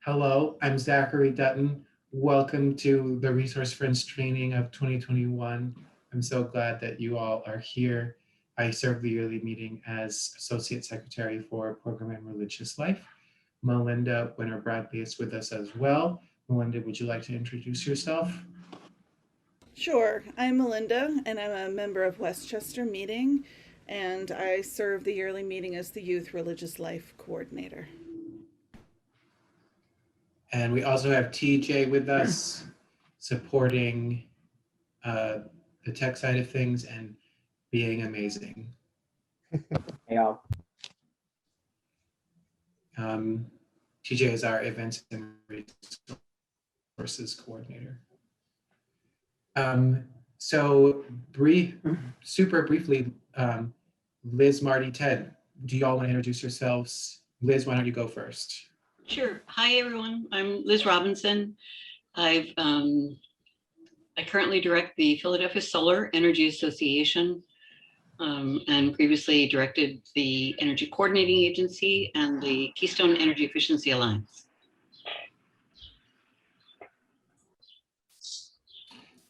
Hello, I'm Zachary Dutton. Welcome to the Resource Friends training of 2021. I'm so glad that you all are here. I serve the yearly meeting as Associate Secretary for Program and Religious Life. Melinda Winter Bradley is with us as well. Melinda, would you like to introduce yourself? Sure. I'm Melinda, and I'm a member of Westchester Meeting, and I serve the yearly meeting as the Youth Religious Life Coordinator. And we also have TJ with us supporting uh, the tech side of things and being amazing. Yeah. TJ is our events and resources coordinator. So super briefly, Liz, Marty, Ted, do y'all want to introduce yourselves? Liz, why don't you go first? Sure. Hi, everyone. I'm Liz Robinson. I currently direct the Philadelphia Solar Energy Association and previously directed the Energy Coordinating Agency and the Keystone Energy Efficiency Alliance.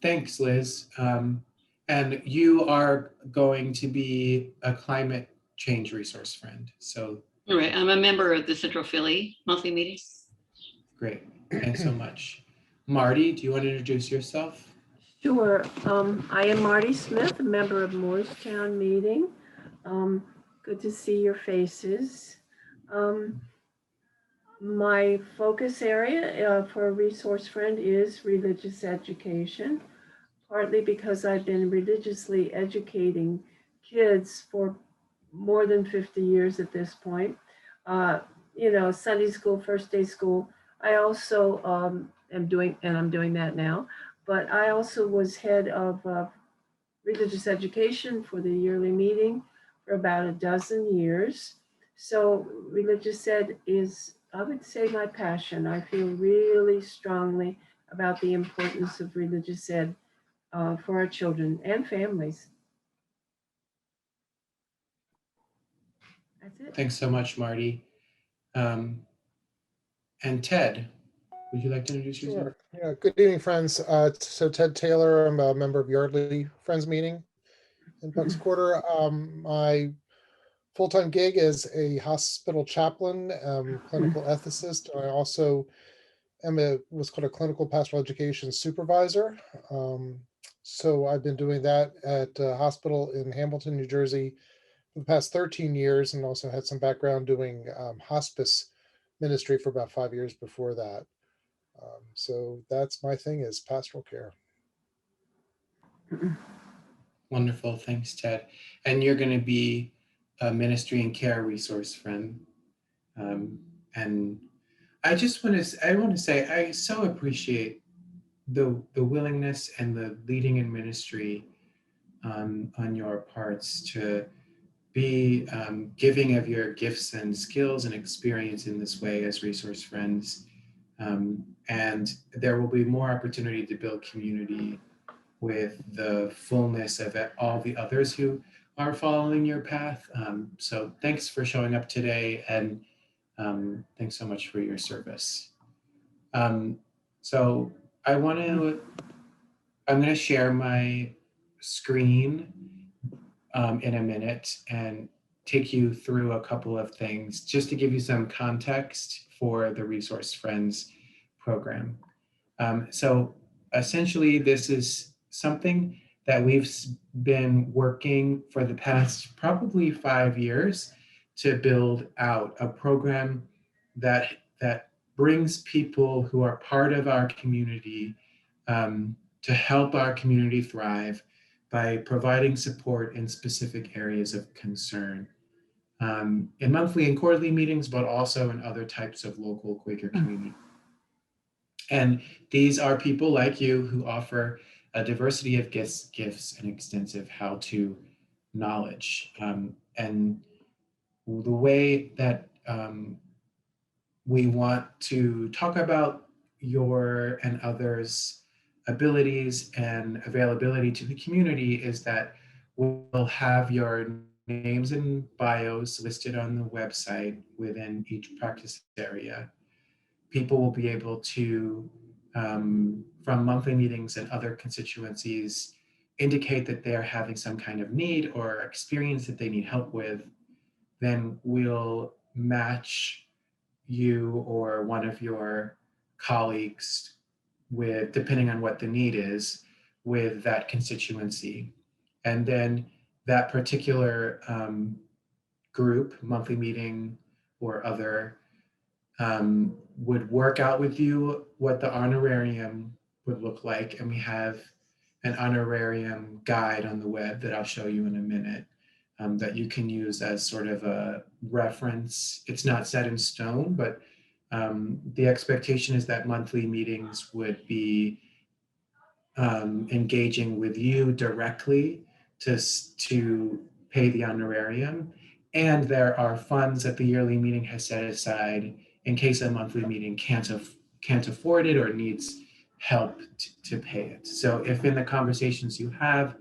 Thanks, Liz. And you are going to be a climate change resource friend. So All right. I'm a member of the Central Philly monthly meeting. great. Thanks so much. Marty, do you want to introduce yourself? Sure. I am Marty Smith, a member of Moorestown Meeting. Good to see your faces. My focus area for a resource friend is religious education, partly because I've been religiously educating kids for more than 50 years at this point. Sunday school, first day school. I also am doing, and I'm doing that now, but I also was head of religious education for the yearly meeting for about a dozen years. So religious ed is, I would say, my passion. I feel really strongly about the importance of religious ed for our children and families. That's it. Thanks so much, Marty. And Ted, would you like to introduce yourself? Sure. Yeah. Good evening, friends. So Ted Taylor, I'm a member of Yardley Friends Meeting in Bucks Quarter. My full-time gig is a hospital chaplain, clinical ethicist. And I also am what's called a clinical pastoral education supervisor. So I've been doing that at a hospital in Hamilton, New Jersey for the past 13 years, and also had some background doing hospice ministry for about 5 years before that. So that's my thing, is pastoral care. Wonderful, thanks, Ted. And you're going to be a ministry and care resource friend. And I want to say I so appreciate the willingness and the leading in ministry on your parts to be giving of your gifts and skills and experience in this way as resource friends. And there will be more opportunity to build community with the fullness of all the others who are following your path. So thanks for showing up today, and thanks so much for your service. So I'm going to share my screen in a minute and take you through a couple of things just to give you some context for the Resource Friends program. So essentially, this is something that we've been working for the past probably 5 years to build out a program that brings people who are part of our community to help our community thrive by providing support in specific areas of concern in monthly and quarterly meetings, but also in other types of local Quaker community. And these are people like you who offer a diversity of gifts and extensive how-to knowledge. And the way that we want to talk about your and others' abilities and availability to the community is that we'll have your names and bios listed on the website within each practice area. people will be able to, from monthly meetings and other constituencies, indicate that they're having some kind of need or experience that they need help with. Then we'll match you or one of your colleagues with, depending on what the need is, with that constituency. And then that particular group, monthly meeting or other, would work out with you what the honorarium would look like. And we have an honorarium guide on the web that I'll show you in a minute, that you can use as sort of a reference. It's not set in stone, but the expectation is that monthly meetings would be engaging with you directly to pay the honorarium. And there are funds that the yearly meeting has set aside in case a monthly meeting can't afford it or needs help to pay it. So if in the conversations you have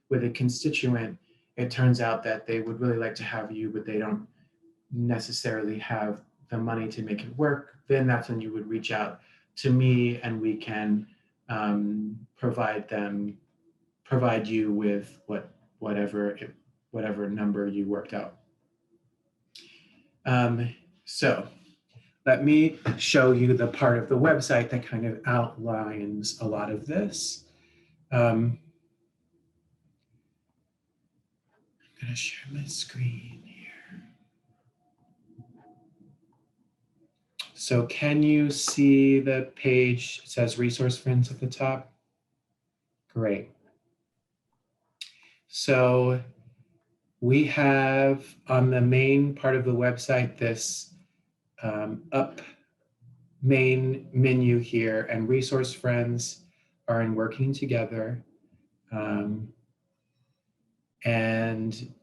with a constituent, it turns out that they would really like to have you, but they don't necessarily have the money to make it work, then that's when you would reach out to me and we can provide you with whatever number you worked out. So let me show you the part of the website that kind of outlines a lot of this. I'm gonna share my screen here. So can you see the page? It says Resource Friends at the top. Great. So we have on the main part of the website this up main menu here, and Resource Friends are in working together. And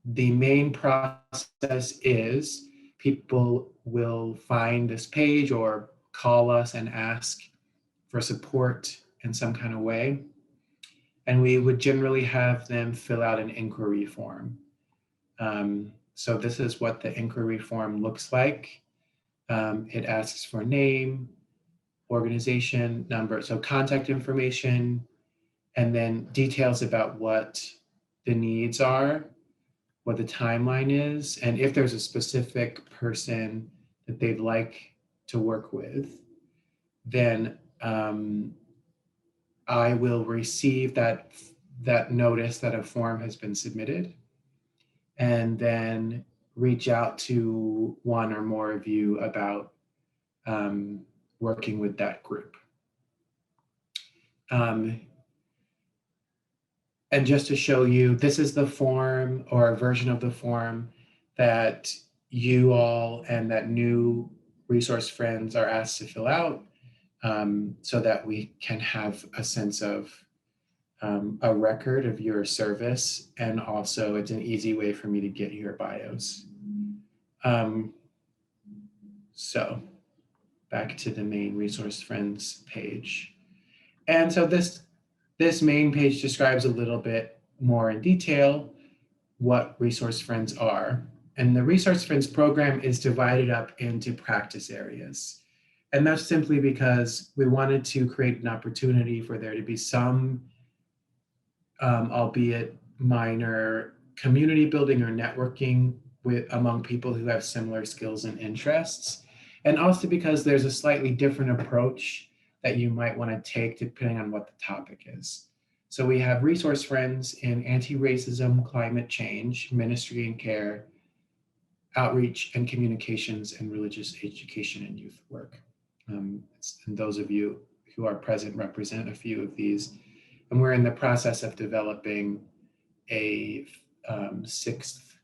the main process is people will find this page or call us and ask for support in some kind of way. And we would generally have them fill out an inquiry form. So this is what the inquiry form looks like. It asks for name, organization, number, so contact information, and then details about what the needs are, what the timeline is, and if there's a specific person that they'd like to work with, then I will receive that notice that a form has been submitted, and then reach out to one or more of you about working with that group. And just to show you, this is the form or a version of the form that you all and that new resource friends are asked to fill out, so that we can have a sense of a record of your service. And also it's an easy way for me to get your bios. So back to the main resource friends page. And so this main page describes a little bit more in detail what resource friends are. And the resource friends program is divided up into practice areas. And that's simply because we wanted to create an opportunity for there to be some, albeit minor, community building or networking among people who have similar skills and interests. And also because there's a slightly different approach that you might want to take depending on what the topic is. So we have resource friends in anti-racism, climate change, ministry and care, outreach and communications, and religious education and youth work. And those of you who are present represent a few of these. And we're in the process of developing a sixth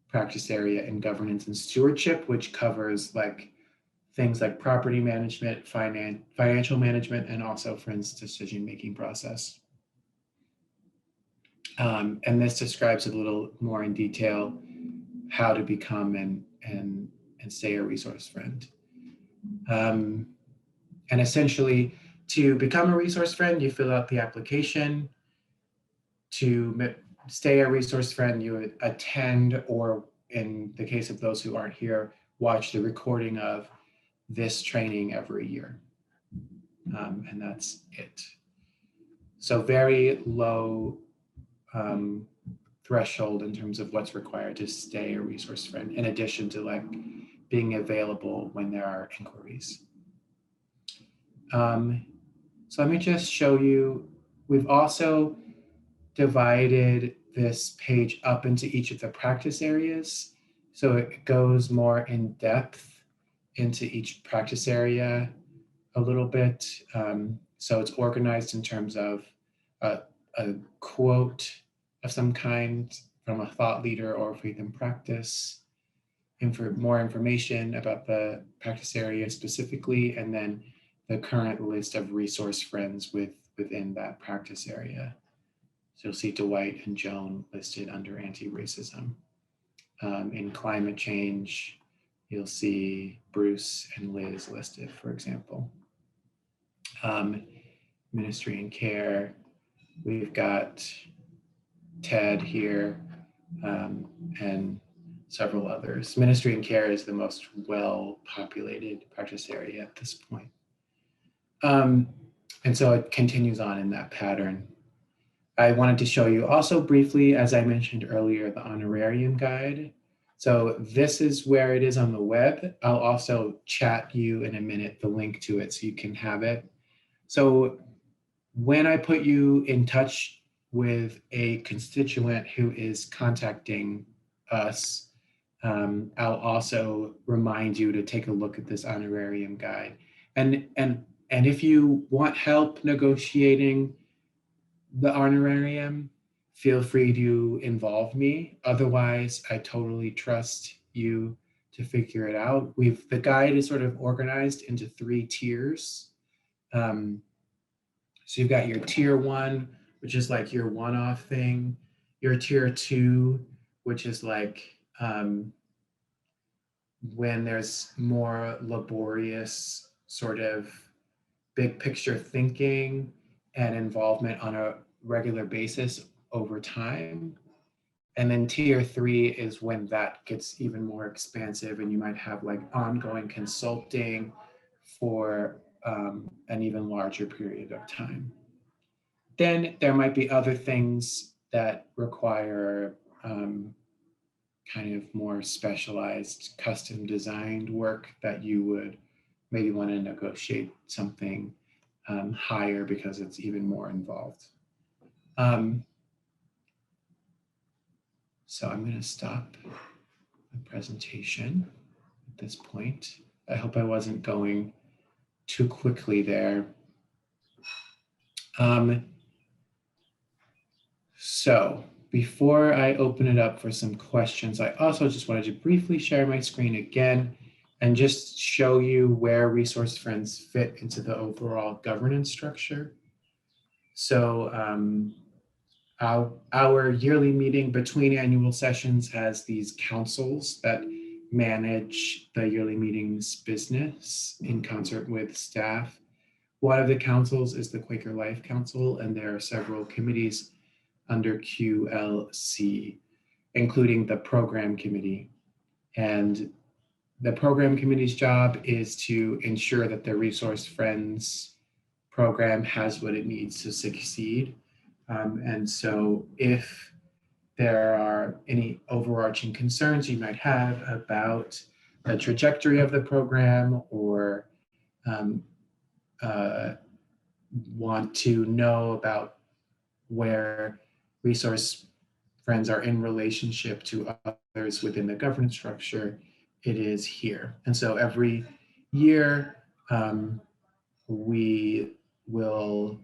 practice area in governance and stewardship, which covers things like property management, financial management, and also friends' decision-making process. And this describes a little more in detail how to become and stay a resource friend. And essentially, to become a resource friend, you fill out the application. To stay a resource friend, you attend, or in the case of those who aren't here, watch the recording of this training every year. And that's it. So very low threshold in terms of what's required to stay a resource friend, in addition to like being available when there are inquiries. So let me just show you, we've also divided this page up into each of the practice areas. So it goes more in depth into each practice area a little bit. So it's organized in terms of a quote of some kind from a thought leader or faith and practice, more information about the practice area specifically, and then the current list of resource friends within that practice area. So you'll see Dwight and Joan listed under anti-racism. In climate change, you'll see Bruce and Liz listed, for example. Ministry and care, we've got Ted here, and several others. Ministry and care is the most well-populated practice area at this point. And so it continues on in that pattern. I wanted to show you also briefly, as I mentioned earlier, the Honorarium guide. So this is where it is on the web. I'll also chat you in a minute the link to it so you can have it. So when I put you in touch with a constituent who is contacting us, I'll also remind you to take a look at this Honorarium guide. And if you want help negotiating the Honorarium, feel free to involve me. Otherwise, I totally trust you to figure it out. The guide is sort of organized into 3 tiers. So you've got your tier 1, which is like your one-off thing. Your tier 2, which is like when there's more laborious sort of big picture thinking and involvement on a regular basis over time. And then tier 3 is when that gets even more expansive and you might have like ongoing consulting for an even larger period of time. Then there might be other things that require kind of more specialized custom designed work that you would maybe want to negotiate something higher because it's even more involved. So I'm going to stop the presentation at this point. I hope I wasn't going too quickly there. So before I open it up for some questions, I also just wanted to briefly share my screen again and just show you where resource friends fit into the overall governance structure. So our yearly meeting between annual sessions has these councils that manage the yearly meeting's business in concert with staff. One of the councils is the Quaker Life Council, and there are several committees under QLC, including the program committee. And the program committee's job is to ensure that the Resource Friends program has what it needs to succeed. And so if there are any overarching concerns you might have about the trajectory of the program, or want to know about where resource friends are in relationship to others within the governance structure, it is here. And so every year we will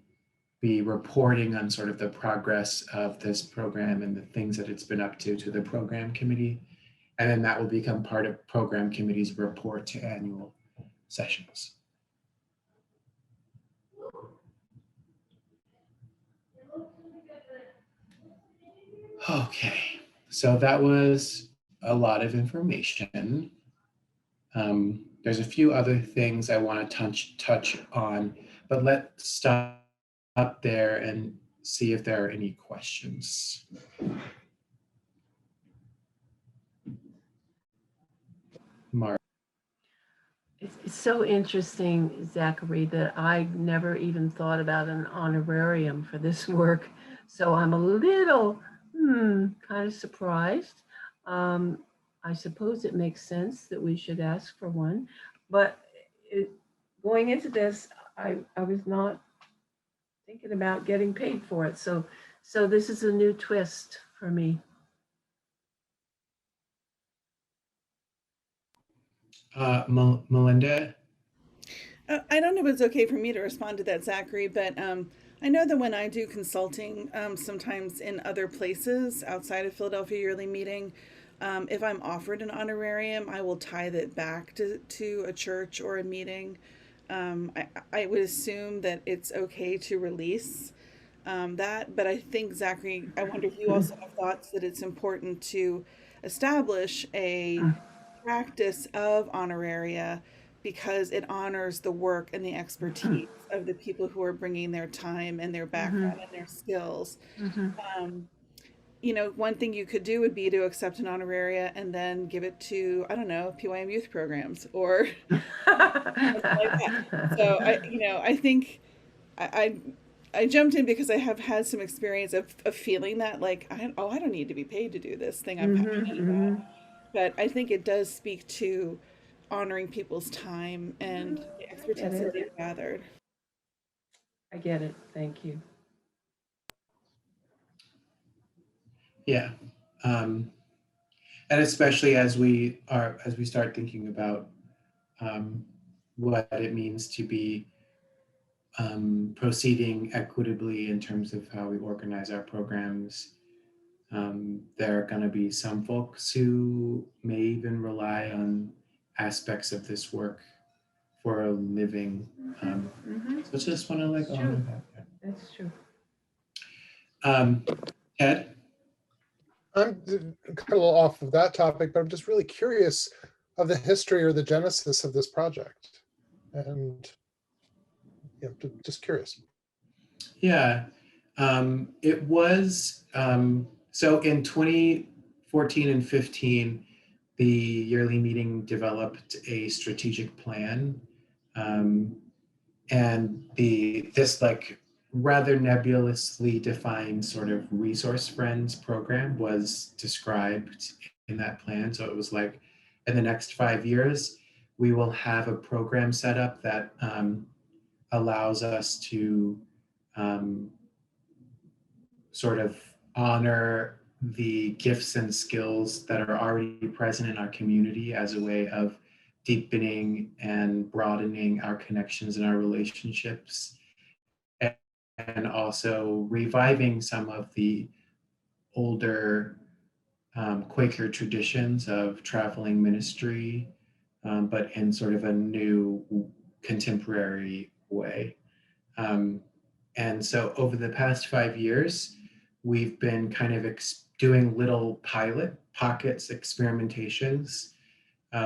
be reporting on sort of the progress of this program and the things that it's been up to the program committee. And then that will become part of program committee's report to annual sessions. Okay, so that was a lot of information. There's a few other things I want to touch on, but let's stop there and see if there are any questions. Mark. It's so interesting, Zachary, that I never even thought about an honorarium for this work. So I'm a little kind of surprised. I suppose it makes sense that we should ask for one, but going into this, I was not thinking about getting paid for it. So this is a new twist for me. Melinda? I don't know if it's okay for me to respond to that, Zachary, but I know that when I do consulting, sometimes in other places outside of Philadelphia Yearly Meeting, if I'm offered an honorarium, I will tie that back to a church or a meeting. I would assume that it's okay to release that, but I think, Zachary, I wonder if you also have thoughts that it's important to establish a practice of honoraria because it honors the work and the expertise of the people who are bringing their time and their background and their skills. Um, one thing you could do would be to accept an honoraria and then give it to, I don't know, PYM youth programs or something like that. So I think I jumped in because I have had some experience of feeling that like, I don't need to be paid to do this thing I'm passionate about. But I think it does speak to honoring people's time and the expertise that they've gathered. I get it. Thank you. Yeah. And especially as we start thinking about what it means to be proceeding equitably in terms of how we organize our programs. There are going to be some folks who may even rely on aspects of this work for a living. So I just want to honor that. That's true. Ted? I'm kind of a little off of that topic, but I'm just really curious of the history or the genesis of this project. And just curious. Yeah, it was, so in 2014 and 15, the yearly meeting developed a strategic plan. And this rather nebulously defined sort of resource friends program was described in that plan. So it was like, in the next 5 years, we will have a program set up that allows us to sort of honor the gifts and skills that are already present in our community as a way of deepening and broadening our connections and our relationships, and also reviving some of the older Quaker traditions of traveling ministry, but in sort of a new contemporary way. And so over the past 5 years, we've been kind of doing little pilot pockets, experimentations.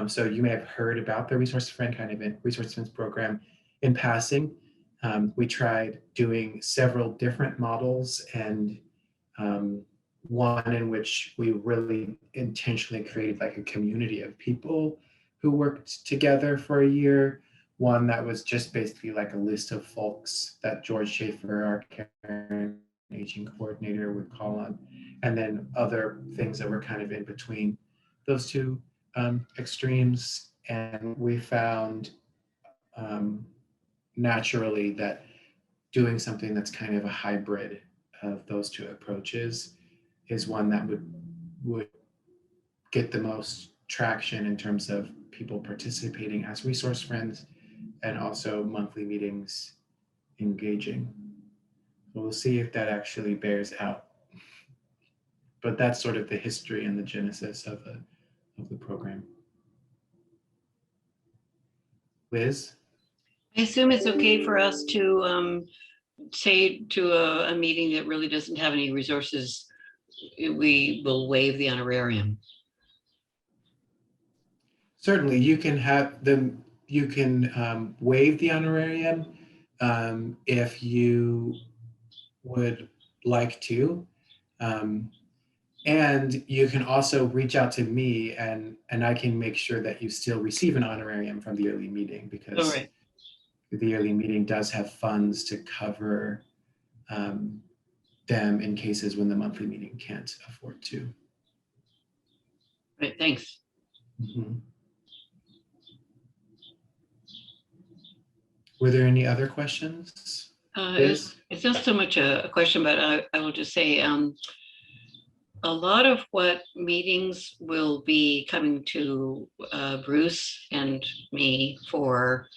So you may have heard about the Resource Friends program in passing. We tried doing several different models, and one in which we really intentionally created like a community of people who worked together for a year. One that was just basically like a list of folks that George Schaefer, our care and aging coordinator, would call on, and then other things that were kind of in between those two extremes. And we found naturally that doing something that's kind of a hybrid of those two approaches is one that would get the most traction in terms of people participating as resource friends and also monthly meetings engaging. So we'll see if that actually bears out. But that's sort of the history and the genesis of the program. Liz? I assume it's okay for us to say to a meeting that really doesn't have any resources, we will waive the honorarium. Certainly, you can have them. You can waive the honorarium if you would like to. And you can also reach out to me, and I can make sure that you still receive an honorarium from the yearly meeting, All because right. the yearly meeting does have funds to cover them in cases when the monthly meeting can't afford to. Right. Thanks. Mhm. Were there any other questions? Liz? It's not so much a question, but I will just say a lot of what meetings will be coming to Bruce and me for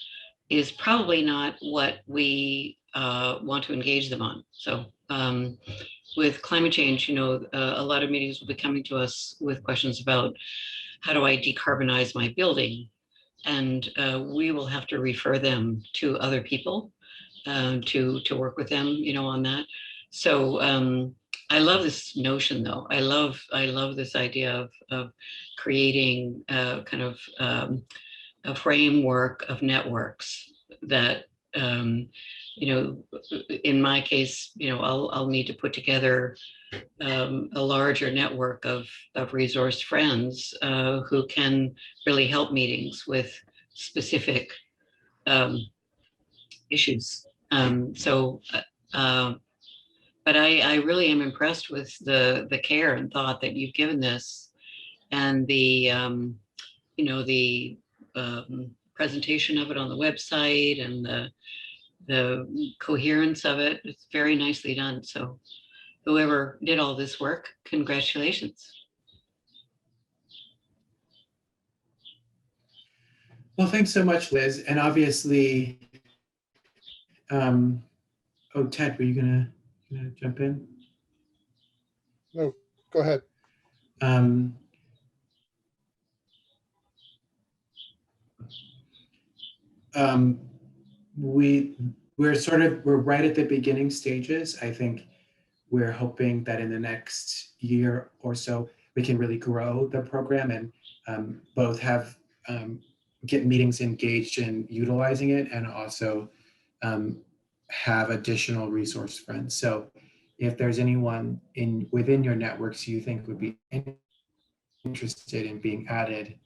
is probably not what we want to engage them on. So with climate change, a lot of meetings will be coming to us with questions about how do I decarbonize my building? And we will have to refer them to other people to work with them, on that. So I love this notion, though. I love this idea of creating kind of a framework of networks that in my case, I'll need to put together a larger network of resource friends who can really help meetings with specific issues. But I really am impressed with the care and thought that you've given this, and the presentation of it on the website, and the coherence of it. It's very nicely done. So whoever did all this work, congratulations. Well, thanks so much, Liz. And obviously, oh, Ted, were you gonna jump in? No, go ahead. Um, um, we're right at the beginning stages. I think we're hoping that in the next year or so, we can really grow the program and both have get meetings engaged in utilizing it, and also have additional resource friends. So if there's anyone within your networks you think would be interested in being added,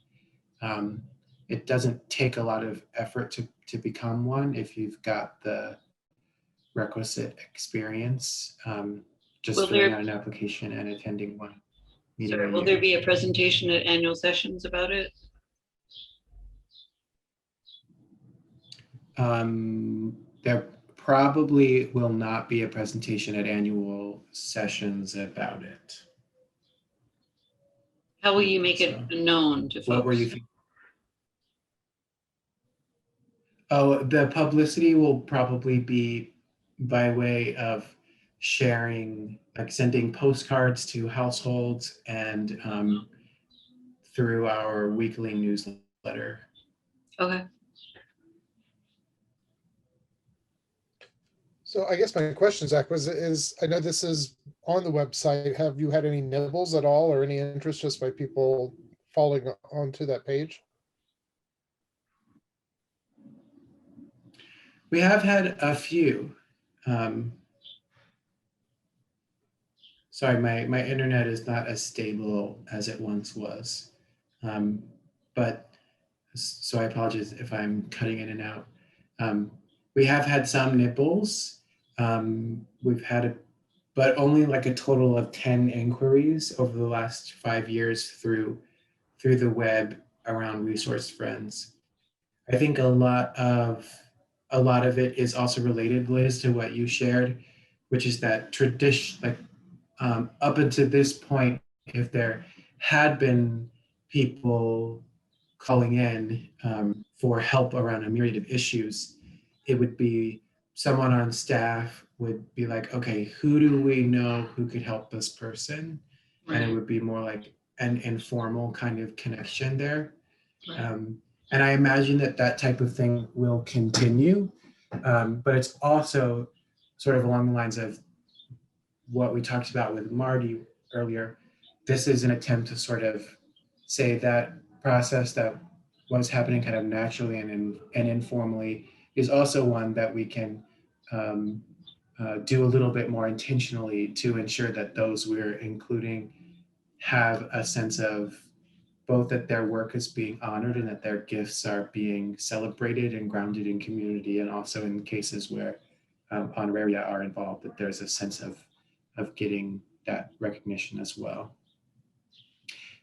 it doesn't take a lot of effort to become one if you've got the requisite experience. Just filling out an application and attending one meeting a year. Will there be a presentation at annual sessions about it? There probably will not be a presentation at annual sessions about it. How will you make it known to folks? What were you thinking? Oh, the publicity will probably be by way of sharing, like sending postcards to households, and through our weekly newsletter. Okay. So I guess my question, Zach, is I know this is on the website. Have you had any nibbles at all, or any interest just by people following onto that page? We have had a few. Sorry, my internet is not as stable as it once was. But so I apologize if I'm cutting in and out. We have had some nibbles. We've had but only like a total of 10 inquiries over the last 5 years through the web around Resource Friends. I think a lot of it is also related, Liz, to what you shared, which is that tradition, like up until this point, if there had been people calling in for help around a myriad of issues, it would be someone on staff would be like, okay, who do we know who could help this person? Right. And it would be more like an informal kind of connection there. Right. And I imagine that type of thing will continue, but it's also sort of along the lines of what we talked about with Marty earlier. This is an attempt to sort of say that process that was happening kind of naturally and informally is also one that we can do a little bit more intentionally to ensure that those we're including have a sense of both that their work is being honored and that their gifts are being celebrated and grounded in community, and also in cases where honoraria are involved, that there's a sense of getting that recognition as well.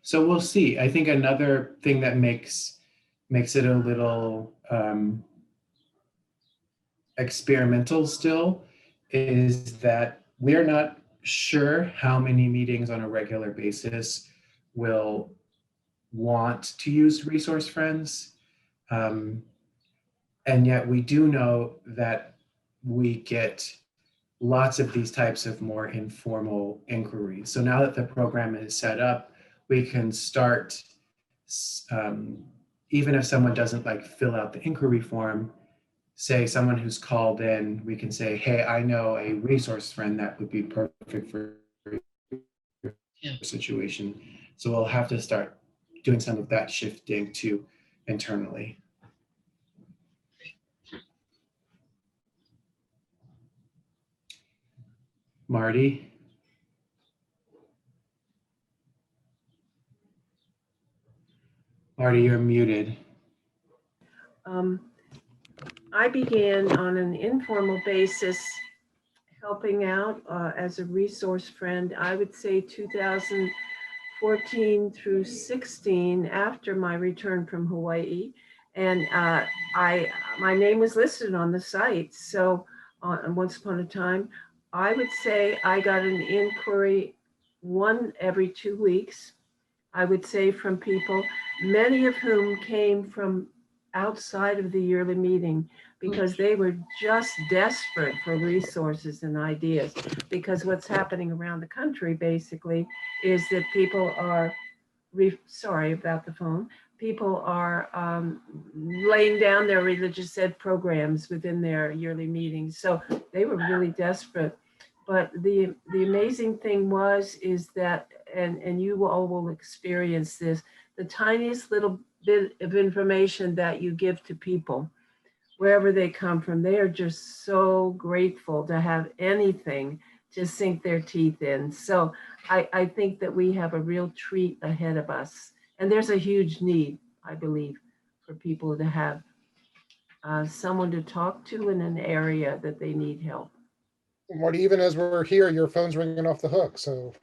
So we'll see. I think another thing that makes it a little experimental still is that we're not sure how many meetings on a regular basis will want to use resource friends. And yet we do know that we get lots of these types of more informal inquiries. So now that the program is set up, we can start, even if someone doesn't like fill out the inquiry form, say someone who's called in, we can say, hey, I know a resource friend that would be perfect for your situation. So we'll have to start doing some of that shifting too internally. Marty? Marty, you're muted. I began on an informal basis helping out as a resource friend, I would say 2014 through 16 after my return from Hawaii. And my name was listed on the site. So once upon a time, I would say I got an inquiry one every 2 weeks, I would say, from people, many of whom came from outside of the yearly meeting because they were just desperate for resources and ideas. Because what's happening around the country basically is that people are, sorry about the phone, people are laying down their religious ed programs within their yearly meetings. So they were really desperate. But the amazing thing is that, and you all will experience this, the tiniest little bit of information that you give to people, wherever they come from, they are just so grateful to have anything to sink their teeth in. So I think that we have a real treat ahead of us. And there's a huge need, I believe, for people to have someone to talk to in an area that they need help. Marty, even as we're here, your phone's ringing off the hook, so.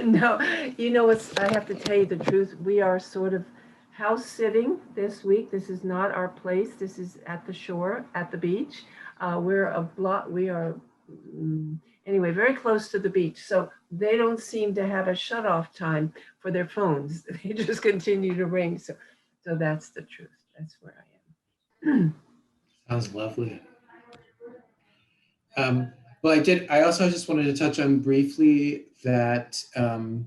No, you know, I have to tell you the truth. We are sort of house sitting this week. This is not our place. This is at the shore, at the beach. We are anyway, very close to the beach. So they don't seem to have a shut off time for their phones. They just continue to ring. So that's the truth. That's where I am. Sounds lovely. Well, I also just wanted to touch on briefly that I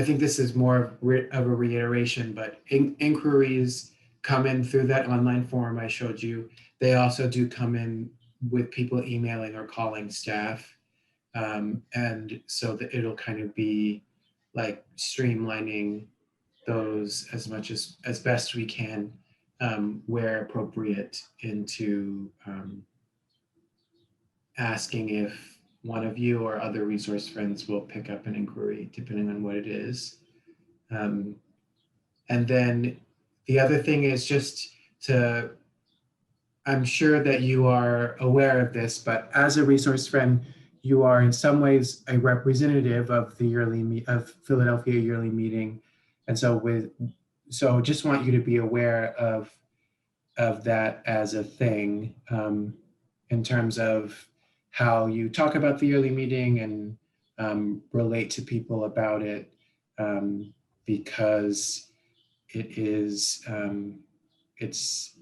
think this is more of a reiteration, but inquiries come in through that online form I showed you. They also do come in with people emailing or calling staff. And so that it'll kind of be like streamlining those as much as best we can, where appropriate, into asking if one of you or other resource friends will pick up an inquiry, depending on what it is. And then the other thing is just I'm sure that you are aware of this, but as a resource friend, you are in some ways a representative of the of Philadelphia yearly meeting. And so just want you to be aware of that as a thing, in terms of how you talk about the yearly meeting and relate to people about it, because it is it's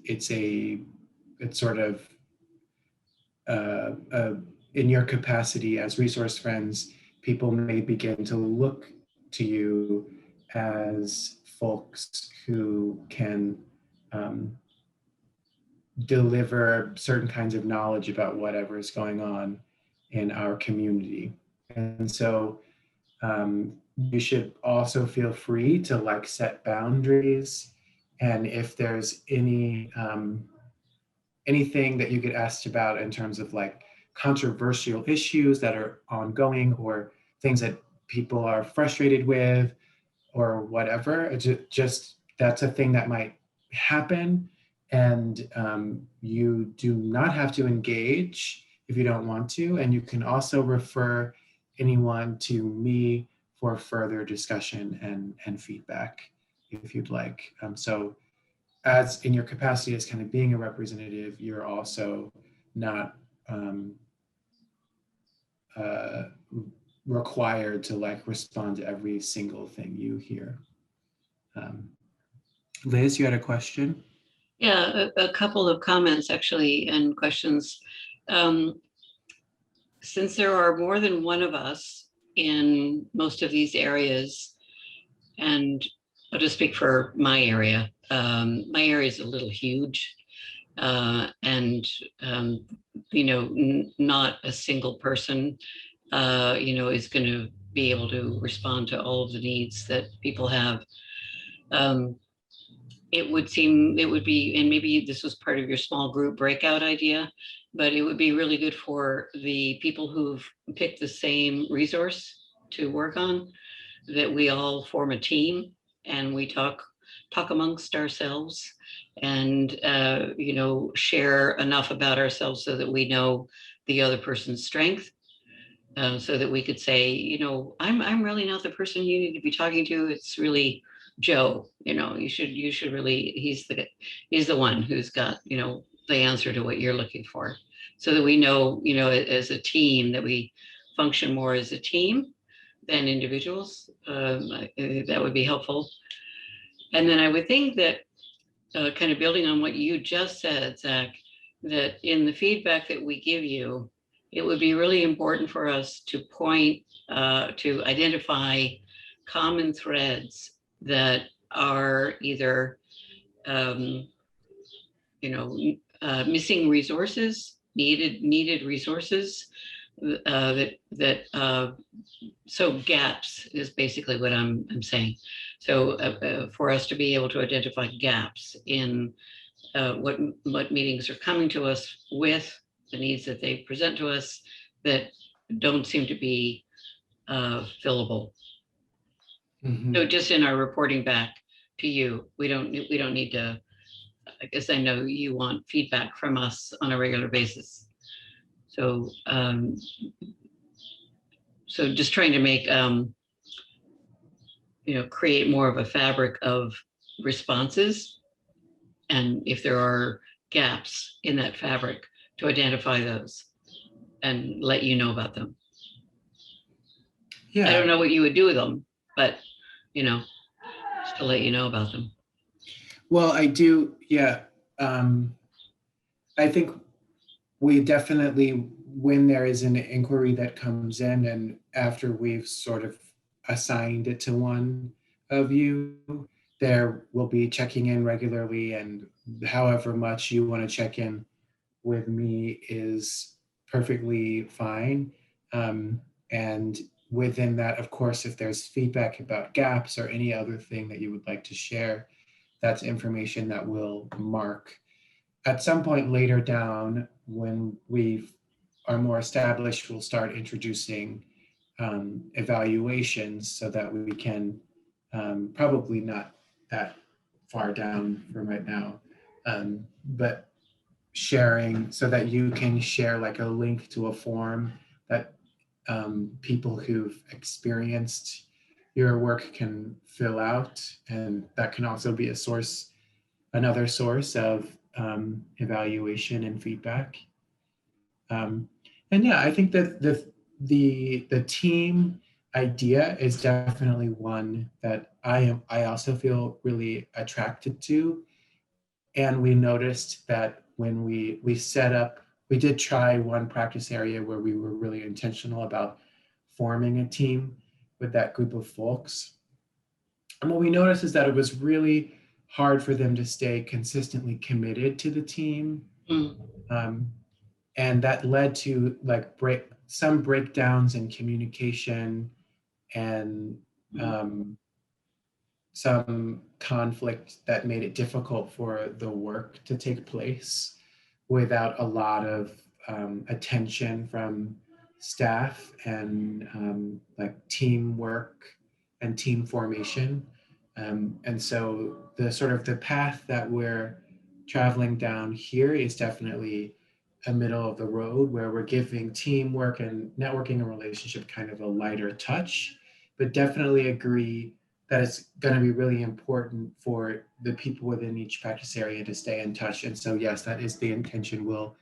sort of in your capacity as resource friends, people may begin to look to you as folks who can deliver certain kinds of knowledge about whatever is going on in our community. And so you should also feel free to like set boundaries. And if there's anything that you get asked about in terms of like controversial issues that are ongoing or things that people are frustrated with or whatever. Just that's a thing that might happen, and you do not have to engage if you don't want to, and you can also refer anyone to me for further discussion and feedback if you'd like. So as in your capacity as kind of being a representative, you're also not uh, required to like respond to every single thing you hear. Liz, you had a question? Yeah, a couple of comments actually and questions. Since there are more than one of us in most of these areas, and I'll just speak for my area. My area is a little huge, and not a single person, is going to be able to respond to all of the needs that people have. It would be, and maybe this was part of your small group breakout idea, but it would be really good for the people who've picked the same resource to work on, that we all form a team and we talk amongst ourselves and share enough about ourselves so that we know the other person's strength, so that we could say, I'm really not the person you need to be talking to. It's really Joe. You should really, he's the one who's got, the answer to what you're looking for, so that we know, as a team, that we function more as a team than individuals. That would be helpful. And then I would think that, kind of building on what you just said, Zach, that in the feedback that we give you, it would be really important for us to to identify common threads that are either, missing resources, needed resources, so gaps is basically what I'm saying. So for us to be able to identify gaps in what meetings are coming to us with, the needs that they present to us that don't seem to be fillable. Mhm. So just in our reporting back to you, we don't need to, I guess I know you want feedback from us on a regular basis. So so just trying to make, create more of a fabric of responses. And if there are gaps in that fabric, to identify those and let you know about them. I don't Yeah, know what you would do with them, but, just to let you know about them. well, I do. Yeah. I think we definitely, when there is an inquiry that comes in and after we've sort of assigned it to one of you, there will be checking in regularly, and however much you want to check in with me is perfectly fine. And within that, of course, if there's feedback about gaps or any other thing that you would like to share, that's information that we'll mark. At some point later down, when we are more established, we'll start introducing evaluations so that we can, probably not that far down from right now, but sharing so that you can share like a link to a form that people who've experienced your work can fill out. And that can also be a source, another source of evaluation and feedback. And yeah, I think that the team idea is definitely one that I also feel really attracted to. And we noticed that when we set up, we did try one practice area where we were really intentional about forming a team with that group of folks. And what we noticed is that it was really hard for them to stay consistently committed to the team. Mm. And that led to like some breakdowns in communication and some conflict that made it difficult for the work to take place without a lot of attention from staff and like teamwork and team formation. And so the sort of the path that we're traveling down here is definitely a middle of the road where we're giving teamwork and networking and relationship kind of a lighter touch, but definitely agree that it's going to be really important for the people within each practice area to stay in touch. And so, yes, that is the intention. We'll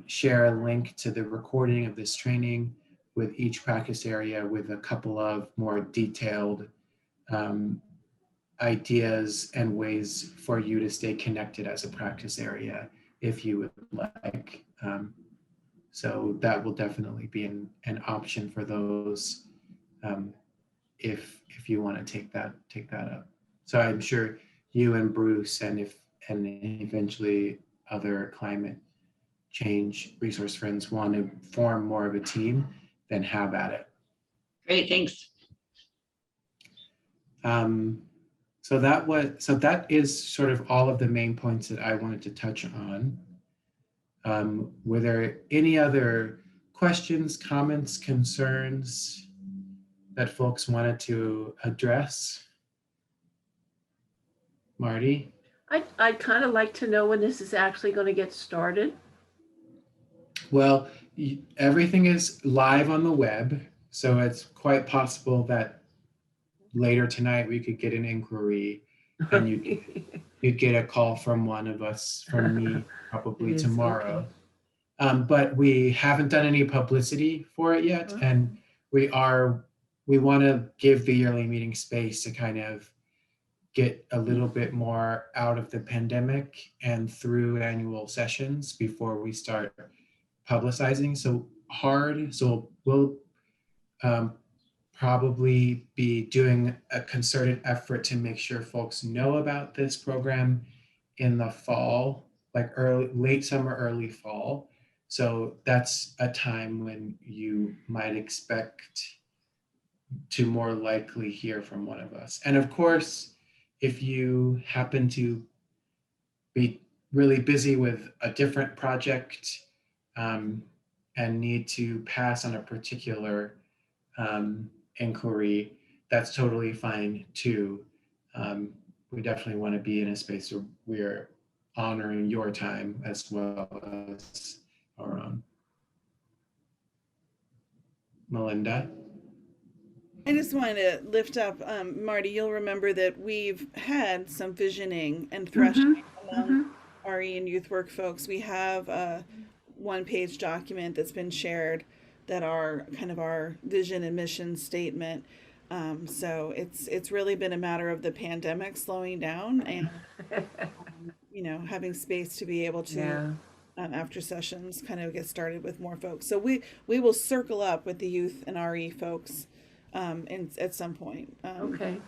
share a link to the recording of this training with each practice area with a couple of more detailed ideas and ways for you to stay connected as a practice area if you would like. So that will definitely be an option for those if you want to take that up. So I'm sure you and Bruce and eventually other climate change resource friends want to form more of a team, then have at it. Great, thanks. So that is sort of all of the main points that I wanted to touch on. Were there any other questions, comments, concerns that folks wanted to address? Marty? I'd kind of like to know when this is actually going to get started. Well, everything is live on the web, so it's quite possible that later tonight we could get an inquiry and you'd get a call from one of us, from me, probably Yes, tomorrow. okay. But we haven't done any publicity for it yet, and we want to give the yearly meeting space to kind of get a little bit more out of the pandemic and through annual sessions before we start publicizing. So we'll probably be doing a concerted effort to make sure folks know about this program in the fall, like late summer, early fall. So that's a time when you might expect to more likely hear from one of us. And of course, if you happen to be really busy with a different project and need to pass on a particular inquiry, that's totally fine too. We definitely want to be in a space where we're honoring your time as well as our own. Melinda? I just wanted to lift up, Marty, you'll remember that we've had some visioning and threshing among RE and youth work folks. We have a one-page document that's been shared that are kind of our vision and mission statement. So it's really been a matter of the pandemic slowing down and having space to be able to after sessions kind of get started with more folks. So we will circle up with the youth and RE folks at some point. Okay,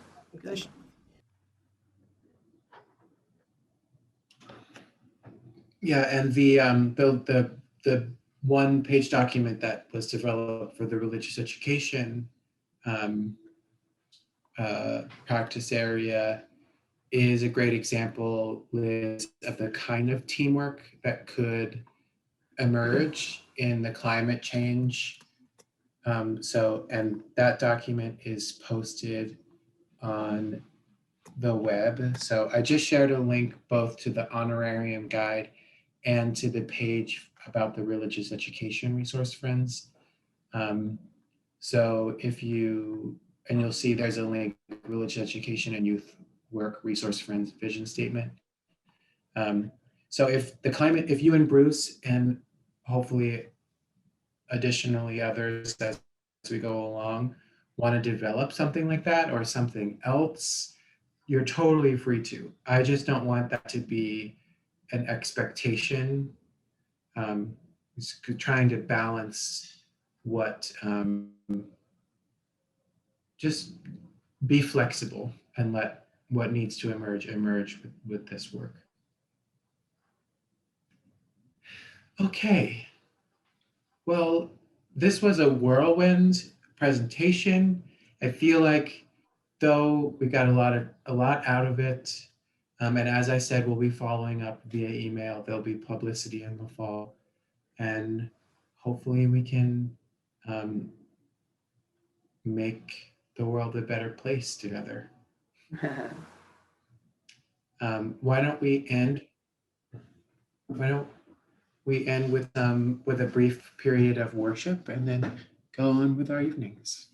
good. Yeah, and the one-page document that was developed for the religious education practice area is a great example, Liz, of the kind of teamwork that could emerge in the climate change. And that document is posted on the web. So I just shared a link both to the Honorarium guide and to the page about the religious education resource friends. So you'll see there's a link, religious education and youth work resource friends vision statement. So if you and Bruce and hopefully additionally others as we go along want to develop something like that or something else, you're totally free to. I just don't want that to be an expectation. Trying to balance what, just be flexible and let what needs to emerge with this work. Okay. Well, this was a whirlwind presentation. I feel like though we got a lot out of it. And as I said, we'll be following up via email. There'll be publicity in the fall and hopefully we can make the world a better place together. Why don't we end with a brief period of worship and then go on with our evenings?